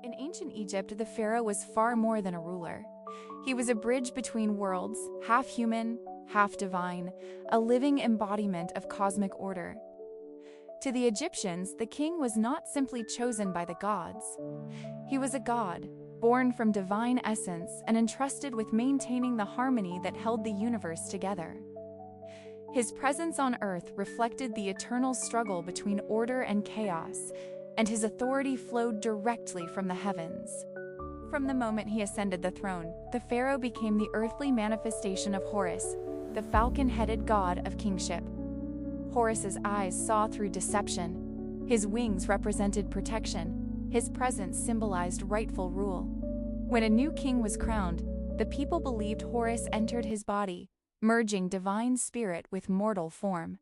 In ancient Egypt, the pharaoh was far more than a ruler. He was a bridge between worlds, half human, half divine, a living embodiment of cosmic order. To the Egyptians, the king was not simply chosen by the gods. He was a god, born from divine essence and entrusted with maintaining the harmony that held the universe together. His presence on earth reflected the eternal struggle between order and chaos, and his authority flowed directly from the heavens. From the moment he ascended the throne, the pharaoh became the earthly manifestation of Horus, the falcon-headed god of kingship. Horus's eyes saw through deception. His wings represented protection. His presence symbolized rightful rule. When a new king was crowned, the people believed Horus entered his body, merging divine spirit with mortal form.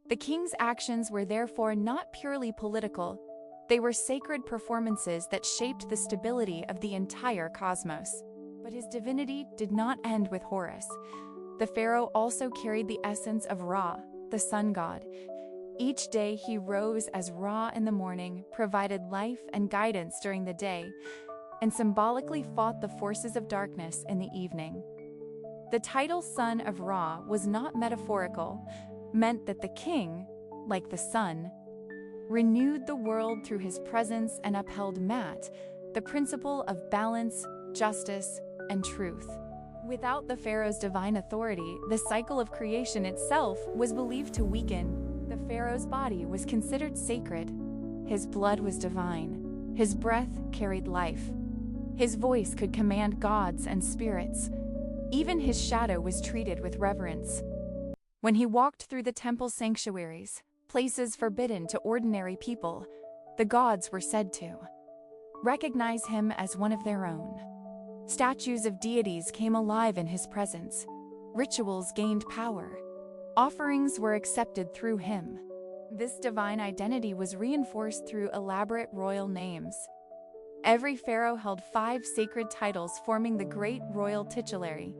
The king's actions were therefore not purely political. They were sacred performances that shaped the stability of the entire cosmos. But his divinity did not end with Horus. The pharaoh also carried the essence of Ra, the sun god. Each day he rose as Ra in the morning, provided life and guidance during the day, and symbolically fought the forces of darkness in the evening. The title Son of Ra was not metaphorical, meant that the king, like the sun, renewed the world through his presence and upheld Mat, the principle of balance, justice, and truth. Without the pharaoh's divine authority, the cycle of creation itself was believed to weaken. The pharaoh's body was considered sacred. His blood was divine. His breath carried life. His voice could command gods and spirits. Even his shadow was treated with reverence. When he walked through the temple sanctuaries, places forbidden to ordinary people, the gods were said to recognize him as one of their own. Statues of deities came alive in his presence. Rituals gained power. Offerings were accepted through him. This divine identity was reinforced through elaborate royal names. Every pharaoh held 5 sacred titles forming the great royal titulary,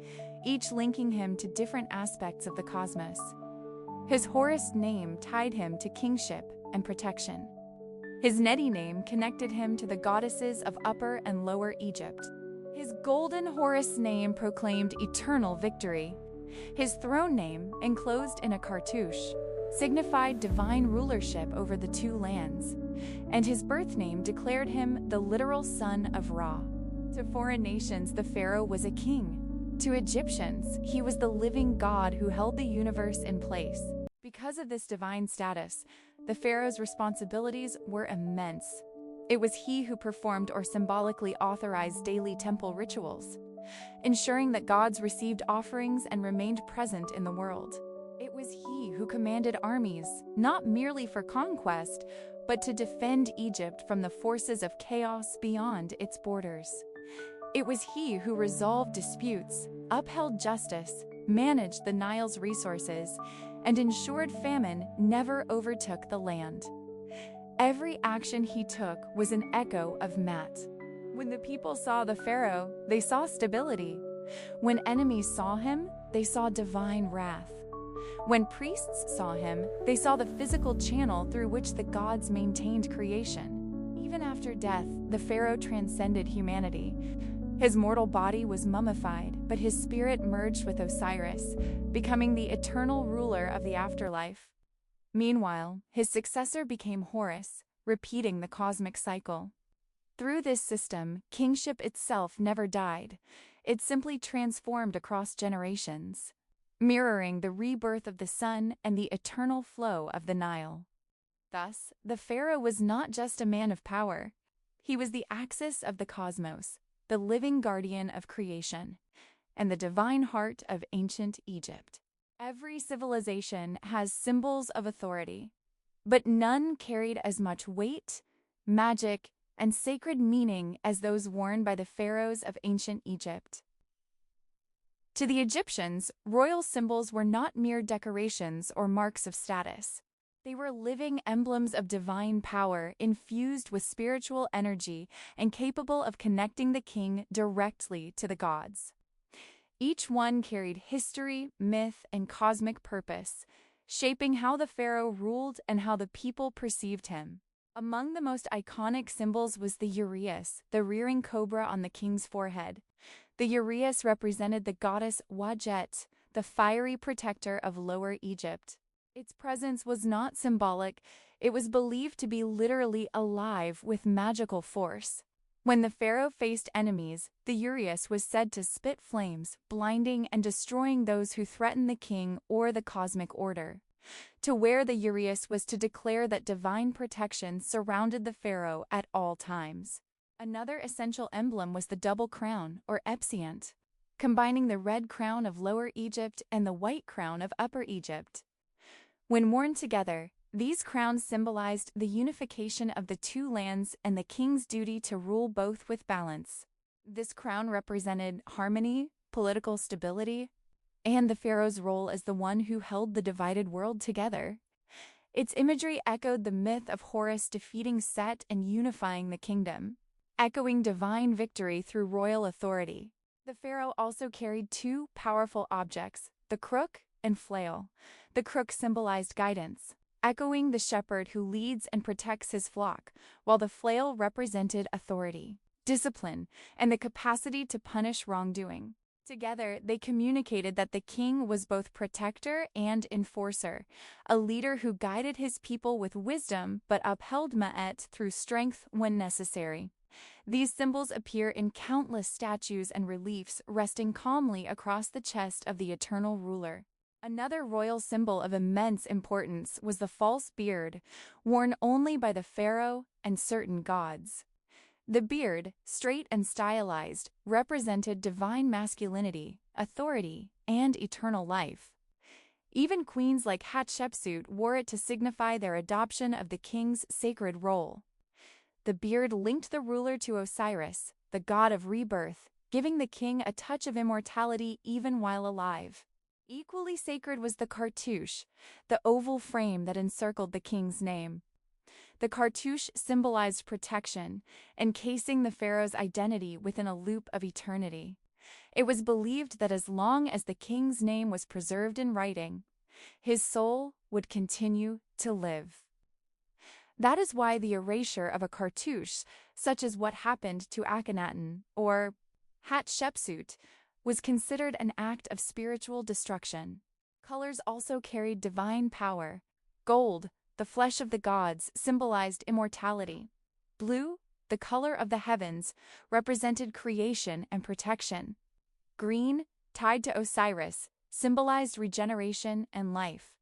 each linking him to different aspects of the cosmos. His Horus name tied him to kingship and protection. His Neti name connected him to the goddesses of Upper and Lower Egypt. His golden Horus name proclaimed eternal victory. His throne name, enclosed in a cartouche, signified divine rulership over the 2 lands, and his birth name declared him the literal son of Ra. To foreign nations, the pharaoh was a king. To Egyptians, he was the living god who held the universe in place. Because of this divine status, the pharaoh's responsibilities were immense. It was he who performed or symbolically authorized daily temple rituals, ensuring that gods received offerings and remained present in the world. It was he who commanded armies, not merely for conquest, but to defend Egypt from the forces of chaos beyond its borders. It was he who resolved disputes, upheld justice, managed the Nile's resources, and ensured famine never overtook the land. Every action he took was an echo of Mat. When the people saw the pharaoh, they saw stability. When enemies saw him, they saw divine wrath. When priests saw him, they saw the physical channel through which the gods maintained creation. Even after death, the pharaoh transcended humanity. His mortal body was mummified, but his spirit merged with Osiris, becoming the eternal ruler of the afterlife. Meanwhile, his successor became Horus, repeating the cosmic cycle. Through this system, kingship itself never died. It simply transformed across generations, mirroring the rebirth of the sun and the eternal flow of the Nile. Thus, the pharaoh was not just a man of power. He was the axis of the cosmos, the living guardian of creation, and the divine heart of ancient Egypt. Every civilization has symbols of authority, but none carried as much weight, magic, and sacred meaning as those worn by the pharaohs of ancient Egypt. To the Egyptians, royal symbols were not mere decorations or marks of status. They were living emblems of divine power infused with spiritual energy and capable of connecting the king directly to the gods. Each one carried history, myth, and cosmic purpose, shaping how the pharaoh ruled and how the people perceived him. Among the most iconic symbols was the Uraeus, the rearing cobra on the king's forehead. The Uraeus represented the goddess Wadjet, the fiery protector of Lower Egypt. Its presence was not symbolic, it was believed to be literally alive with magical force. When the pharaoh faced enemies, the Uraeus was said to spit flames, blinding and destroying those who threatened the king or the cosmic order. To wear the Uraeus was to declare that divine protection surrounded the pharaoh at all times. Another essential emblem was the double crown, or epsiant, combining the red crown of Lower Egypt and the white crown of Upper Egypt. When worn together, these crowns symbolized the unification of the two lands and the king's duty to rule both with balance. This crown represented harmony, political stability, and the pharaoh's role as the one who held the divided world together. Its imagery echoed the myth of Horus defeating Set and unifying the kingdom, echoing divine victory through royal authority. The pharaoh also carried two powerful objects, the crook and flail. The crook symbolized guidance, echoing the shepherd who leads and protects his flock, while the flail represented authority, discipline, and the capacity to punish wrongdoing. Together, they communicated that the king was both protector and enforcer, a leader who guided his people with wisdom but upheld Ma'at through strength when necessary. These symbols appear in countless statues and reliefs resting calmly across the chest of the eternal ruler. Another royal symbol of immense importance was the false beard, worn only by the pharaoh and certain gods. The beard, straight and stylized, represented divine masculinity, authority, and eternal life. Even queens like Hatshepsut wore it to signify their adoption of the king's sacred role. The beard linked the ruler to Osiris, the god of rebirth, giving the king a touch of immortality even while alive. Equally sacred was the cartouche, the oval frame that encircled the king's name. The cartouche symbolized protection, encasing the pharaoh's identity within a loop of eternity. It was believed that as long as the king's name was preserved in writing, his soul would continue to live. That is why the erasure of a cartouche, such as what happened to Akhenaten or Hatshepsut, was considered an act of spiritual destruction. Colors also carried divine power. Gold, the flesh of the gods, symbolized immortality. Blue, the color of the heavens, represented creation and protection. Green, tied to Osiris, symbolized regeneration and life.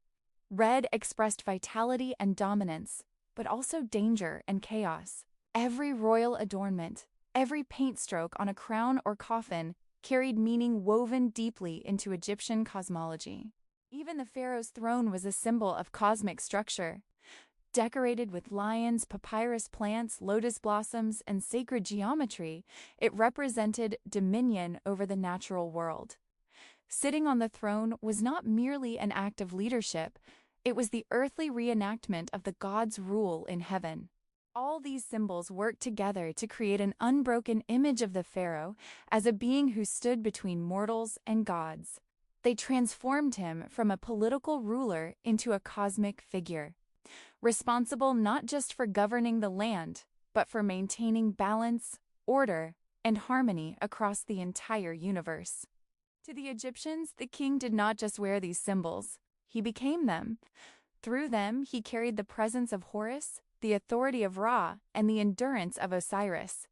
Red expressed vitality and dominance, but also danger and chaos. Every royal adornment, every paint stroke on a crown or coffin, carried meaning woven deeply into Egyptian cosmology. Even the pharaoh's throne was a symbol of cosmic structure. Decorated with lions, papyrus plants, lotus blossoms, and sacred geometry, it represented dominion over the natural world. Sitting on the throne was not merely an act of leadership, it was the earthly reenactment of the god's rule in heaven. All these symbols worked together to create an unbroken image of the pharaoh as a being who stood between mortals and gods. They transformed him from a political ruler into a cosmic figure, responsible not just for governing the land, but for maintaining balance, order, and harmony across the entire universe. To the Egyptians, the king did not just wear these symbols, he became them. Through them, he carried the presence of Horus, the authority of Ra, and the endurance of Osiris.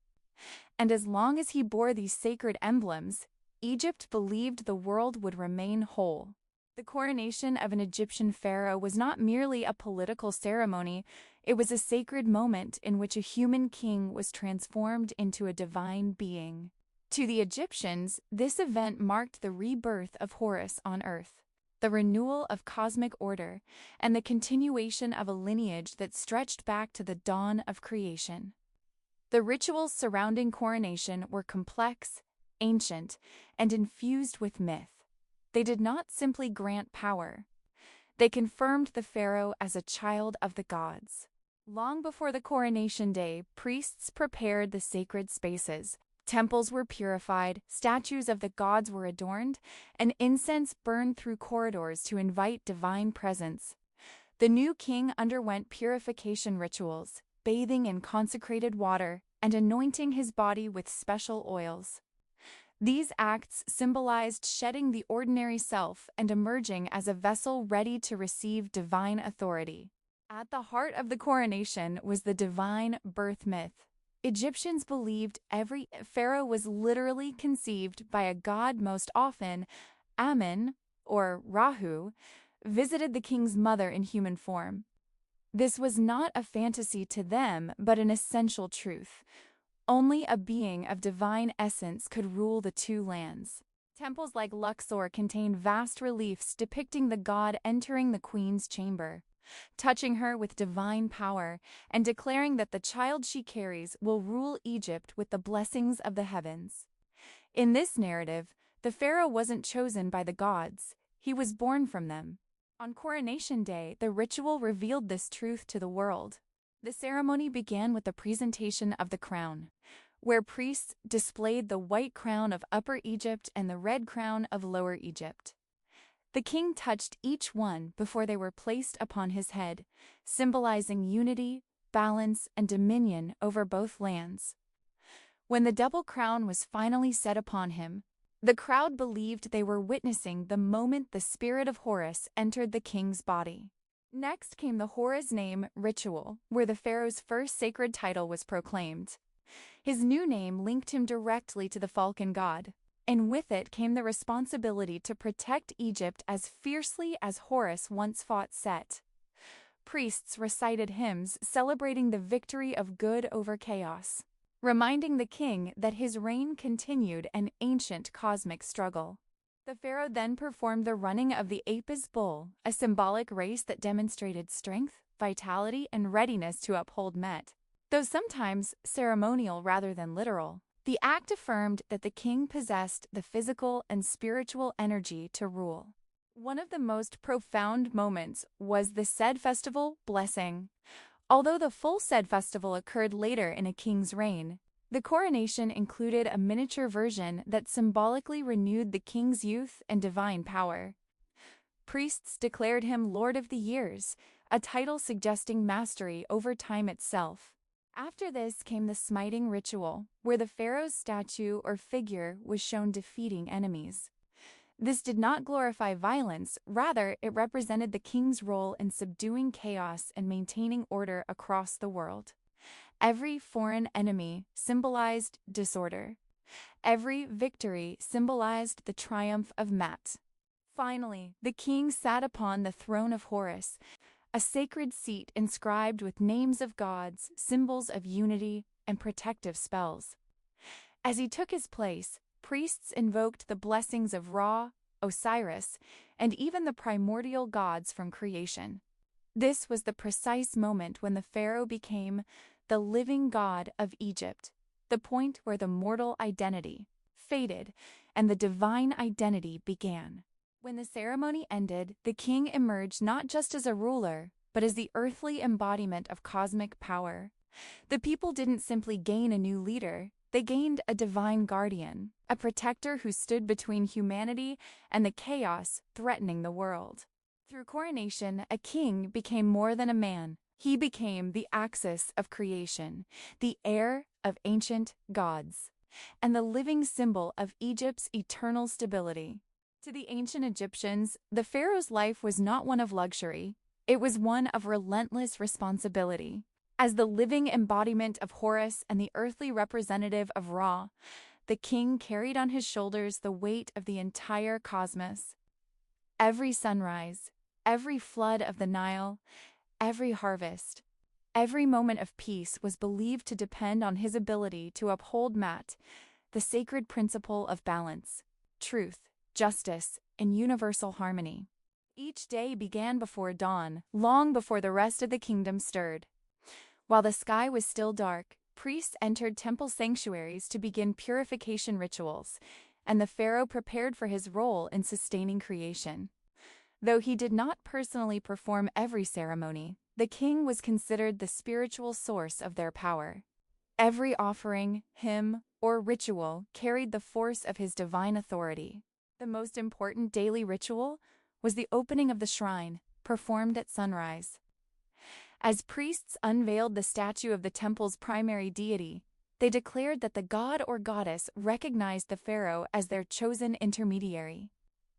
And as long as he bore these sacred emblems, Egypt believed the world would remain whole. The coronation of an Egyptian pharaoh was not merely a political ceremony, it was a sacred moment in which a human king was transformed into a divine being. To the Egyptians, this event marked the rebirth of Horus on earth, the renewal of cosmic order, and the continuation of a lineage that stretched back to the dawn of creation. The rituals surrounding coronation were complex, ancient, and infused with myth. They did not simply grant power. They confirmed the pharaoh as a child of the gods. Long before the coronation day, priests prepared the sacred spaces. Temples were purified, statues of the gods were adorned, and incense burned through corridors to invite divine presence. The new king underwent purification rituals, bathing in consecrated water, and anointing his body with special oils. These acts symbolized shedding the ordinary self and emerging as a vessel ready to receive divine authority. At the heart of the coronation was the divine birth myth. Egyptians believed every pharaoh was literally conceived by a god. Most often, Amun, or Rahu, visited the king's mother in human form. This was not a fantasy to them, but an essential truth. Only a being of divine essence could rule the two lands. Temples like Luxor contain vast reliefs depicting the god entering the queen's chamber, touching her with divine power, and declaring that the child she carries will rule Egypt with the blessings of the heavens. In this narrative, the pharaoh wasn't chosen by the gods, he was born from them. On Coronation Day, the ritual revealed this truth to the world. The ceremony began with the presentation of the crown, where priests displayed the white crown of Upper Egypt and the red crown of Lower Egypt. The king touched each one before they were placed upon his head, symbolizing unity, balance, and dominion over both lands. When the double crown was finally set upon him, the crowd believed they were witnessing the moment the spirit of Horus entered the king's body. Next came the Horus name ritual, where the pharaoh's first sacred title was proclaimed. His new name linked him directly to the falcon god, and with it came the responsibility to protect Egypt as fiercely as Horus once fought Set. Priests recited hymns celebrating the victory of good over chaos, reminding the king that his reign continued an ancient cosmic struggle. The pharaoh then performed the running of the Apis bull, a symbolic race that demonstrated strength, vitality, and readiness to uphold Met. Though sometimes ceremonial rather than literal, the act affirmed that the king possessed the physical and spiritual energy to rule. One of the most profound moments was the Sed festival blessing. Although the full Sed festival occurred later in a king's reign, the coronation included a miniature version that symbolically renewed the king's youth and divine power. Priests declared him Lord of the Years, a title suggesting mastery over time itself. After this came the smiting ritual, where the pharaoh's statue or figure was shown defeating enemies. This did not glorify violence, rather it represented the king's role in subduing chaos and maintaining order across the world. Every foreign enemy symbolized disorder. Every victory symbolized the triumph of Mat. Finally, the king sat upon the throne of Horus, a sacred seat inscribed with names of gods, symbols of unity, and protective spells. As he took his place, priests invoked the blessings of Ra, Osiris, and even the primordial gods from creation. This was the precise moment when the pharaoh became the living god of Egypt, the point where the mortal identity faded and the divine identity began. When the ceremony ended, the king emerged not just as a ruler, but as the earthly embodiment of cosmic power. The people didn't simply gain a new leader, they gained a divine guardian, a protector who stood between humanity and the chaos threatening the world. Through coronation, a king became more than a man. He became the axis of creation, the heir of ancient gods, and the living symbol of Egypt's eternal stability. To the ancient Egyptians, the pharaoh's life was not one of luxury. It was one of relentless responsibility. As the living embodiment of Horus and the earthly representative of Ra, the king carried on his shoulders the weight of the entire cosmos. Every sunrise, every flood of the Nile, every harvest, every moment of peace was believed to depend on his ability to uphold Mat, the sacred principle of balance, truth, justice, and universal harmony. Each day began before dawn, long before the rest of the kingdom stirred. While the sky was still dark, priests entered temple sanctuaries to begin purification rituals, and the pharaoh prepared for his role in sustaining creation. Though he did not personally perform every ceremony, the king was considered the spiritual source of their power. Every offering, hymn, or ritual carried the force of his divine authority. The most important daily ritual was the opening of the shrine, performed at sunrise. As priests unveiled the statue of the temple's primary deity, they declared that the god or goddess recognized the pharaoh as their chosen intermediary.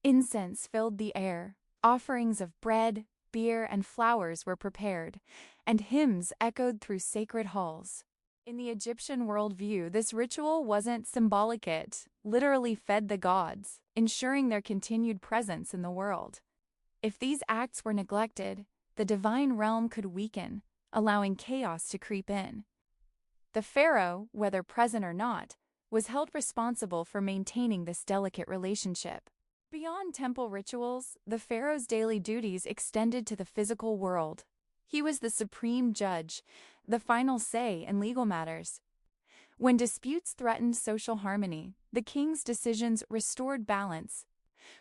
Incense filled the air, offerings of bread, beer, and flowers were prepared, and hymns echoed through sacred halls. In the Egyptian worldview, this ritual wasn't symbolic, it literally fed the gods, ensuring their continued presence in the world. If these acts were neglected, the divine realm could weaken, allowing chaos to creep in. The pharaoh, whether present or not, was held responsible for maintaining this delicate relationship. Beyond temple rituals, the pharaoh's daily duties extended to the physical world. He was the supreme judge, the final say in legal matters. When disputes threatened social harmony, the king's decisions restored balance.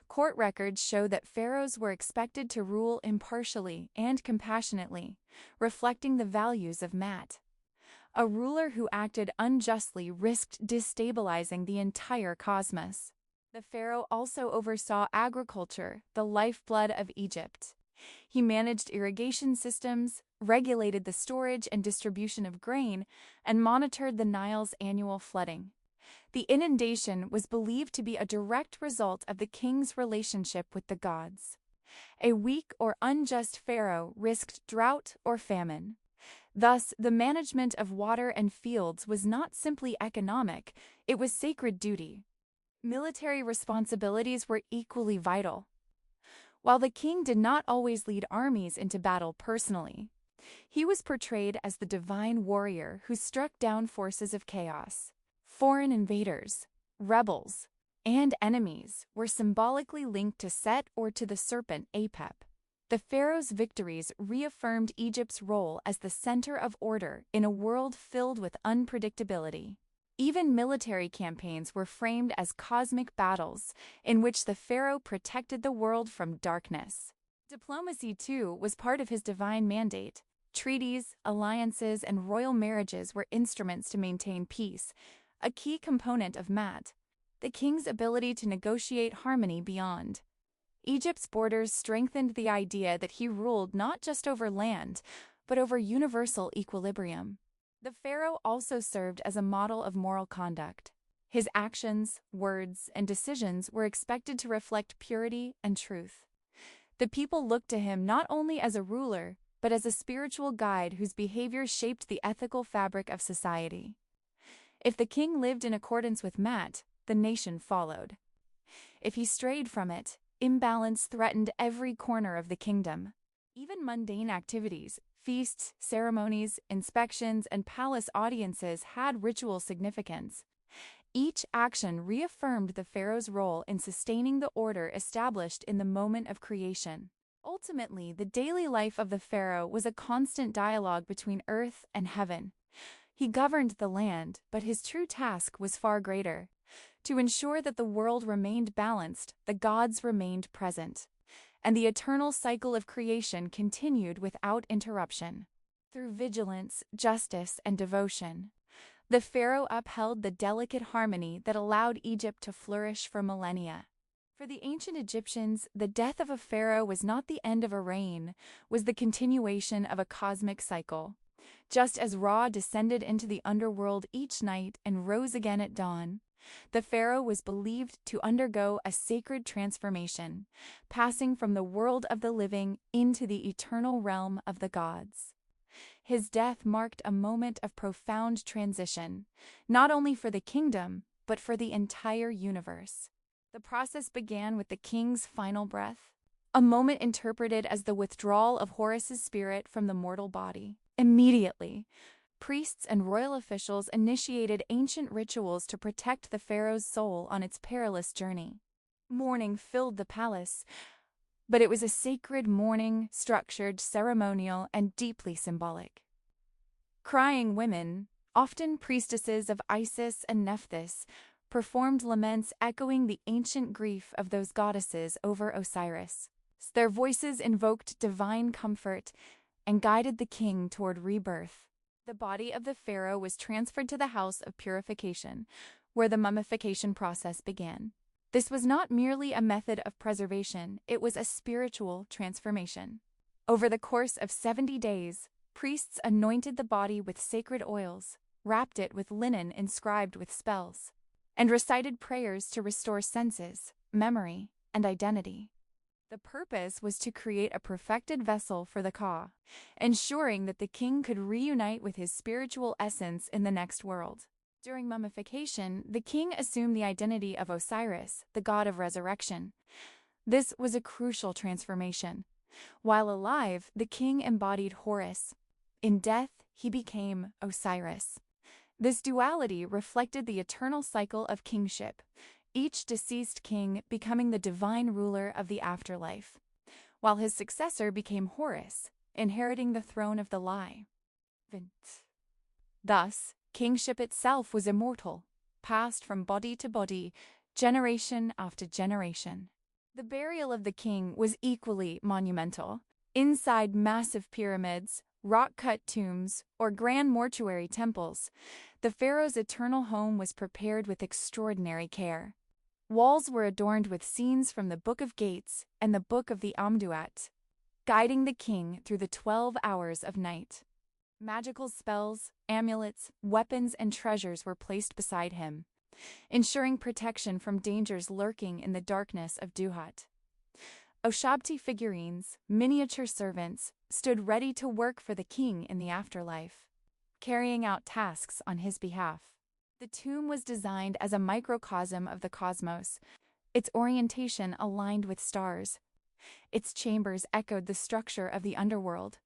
Court records show that pharaohs were expected to rule impartially and compassionately, reflecting the values of Maat. A ruler who acted unjustly risked destabilizing the entire cosmos. The pharaoh also oversaw agriculture, the lifeblood of Egypt. He managed irrigation systems, regulated the storage and distribution of grain, and monitored the Nile's annual flooding. The inundation was believed to be a direct result of the king's relationship with the gods. A weak or unjust pharaoh risked drought or famine. Thus, the management of water and fields was not simply economic, it was sacred duty. Military responsibilities were equally vital. While the king did not always lead armies into battle personally, he was portrayed as the divine warrior who struck down forces of chaos. Foreign invaders, rebels, and enemies were symbolically linked to Set or to the serpent Apep. The pharaoh's victories reaffirmed Egypt's role as the center of order in a world filled with unpredictability. Even military campaigns were framed as cosmic battles in which the pharaoh protected the world from darkness. Diplomacy, too, was part of his divine mandate. Treaties, alliances, and royal marriages were instruments to maintain peace, a key component of Maat, the king's ability to negotiate harmony beyond. Egypt's borders strengthened the idea that he ruled not just over land, but over universal equilibrium. The pharaoh also served as a model of moral conduct. His actions, words, and decisions were expected to reflect purity and truth. The people looked to him not only as a ruler, but as a spiritual guide whose behavior shaped the ethical fabric of society. If the king lived in accordance with Maat, the nation followed. If he strayed from it, imbalance threatened every corner of the kingdom. Even mundane activities, feasts, ceremonies, inspections, and palace audiences had ritual significance. Each action reaffirmed the pharaoh's role in sustaining the order established in the moment of creation. Ultimately, the daily life of the pharaoh was a constant dialogue between earth and heaven. He governed the land, but his true task was far greater. To ensure that the world remained balanced, the gods remained present, and the eternal cycle of creation continued without interruption. Through vigilance, justice, and devotion, the pharaoh upheld the delicate harmony that allowed Egypt to flourish for millennia. For the ancient Egyptians, the death of a pharaoh was not the end of a reign, was the continuation of a cosmic cycle. Just as Ra descended into the underworld each night and rose again at dawn, the pharaoh was believed to undergo a sacred transformation, passing from the world of the living into the eternal realm of the gods. His death marked a moment of profound transition, not only for the kingdom, but for the entire universe. The process began with the king's final breath, a moment interpreted as the withdrawal of Horus's spirit from the mortal body. Immediately, priests and royal officials initiated ancient rituals to protect the pharaoh's soul on its perilous journey. Mourning filled the palace, but it was a sacred mourning, structured, ceremonial, and deeply symbolic. Crying women, often priestesses of Isis and Nephthys, performed laments echoing the ancient grief of those goddesses over Osiris. Their voices invoked divine comfort and guided the king toward rebirth. The body of the pharaoh was transferred to the house of purification, where the mummification process began. This was not merely a method of preservation, it was a spiritual transformation. Over the course of 70 days, Priests anointed the body with sacred oils, wrapped it with linen inscribed with spells, and recited prayers to restore senses, memory, and identity. The purpose was to create a perfected vessel for the Ka, ensuring that the king could reunite with his spiritual essence in the next world. During mummification, the king assumed the identity of Osiris, the god of resurrection. This was a crucial transformation. While alive, the king embodied Horus. In death, he became Osiris. This duality reflected the eternal cycle of kingship, each deceased king becoming the divine ruler of the afterlife, while his successor became Horus, inheriting the throne of the lie. Thus, kingship itself was immortal, passed from body to body, generation after generation. The burial of the king was equally monumental. Inside massive pyramids, rock-cut tombs, or grand mortuary temples, the pharaoh's eternal home was prepared with extraordinary care. Walls were adorned with scenes from the Book of Gates and the Book of the Amduat, guiding the king through the 12 hours of night. Magical spells, amulets, weapons, and treasures were placed beside him, ensuring protection from dangers lurking in the darkness of Duhat. Ushabti figurines, miniature servants, stood ready to work for the king in the afterlife, carrying out tasks on his behalf. The tomb was designed as a microcosm of the cosmos, its orientation aligned with stars. Its chambers echoed the structure of the underworld.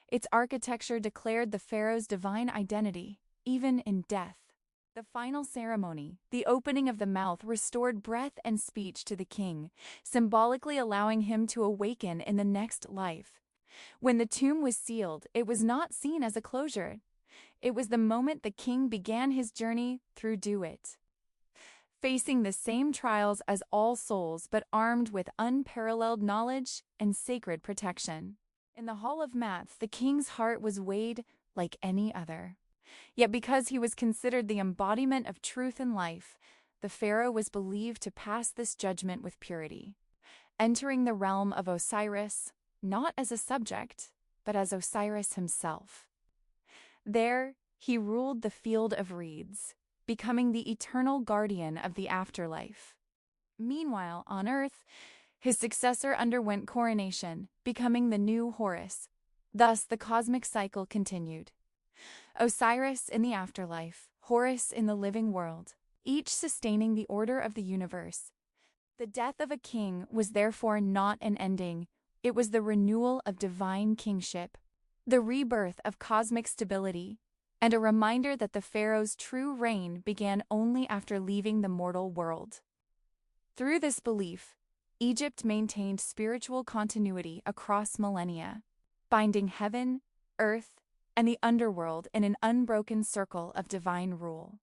Its architecture declared the pharaoh's divine identity, even in death. The final ceremony, the opening of the mouth, restored breath and speech to the king, symbolically allowing him to awaken in the next life. When the tomb was sealed, it was not seen as a closure. It was the moment the king began his journey through Duat, facing the same trials as all souls but armed with unparalleled knowledge and sacred protection. In the Hall of Math, the king's heart was weighed like any other. Yet because he was considered the embodiment of truth and life, the pharaoh was believed to pass this judgment with purity, entering the realm of Osiris, not as a subject, but as Osiris himself. There, he ruled the field of reeds, becoming the eternal guardian of the afterlife. Meanwhile, on Earth, his successor underwent coronation, becoming the new Horus. Thus, the cosmic cycle continued. Osiris in the afterlife, Horus in the living world, each sustaining the order of the universe. The death of a king was therefore not an ending, it was the renewal of divine kingship, the rebirth of cosmic stability, and a reminder that the pharaoh's true reign began only after leaving the mortal world. Through this belief, Egypt maintained spiritual continuity across millennia, binding heaven, earth, and the underworld in an unbroken circle of divine rule.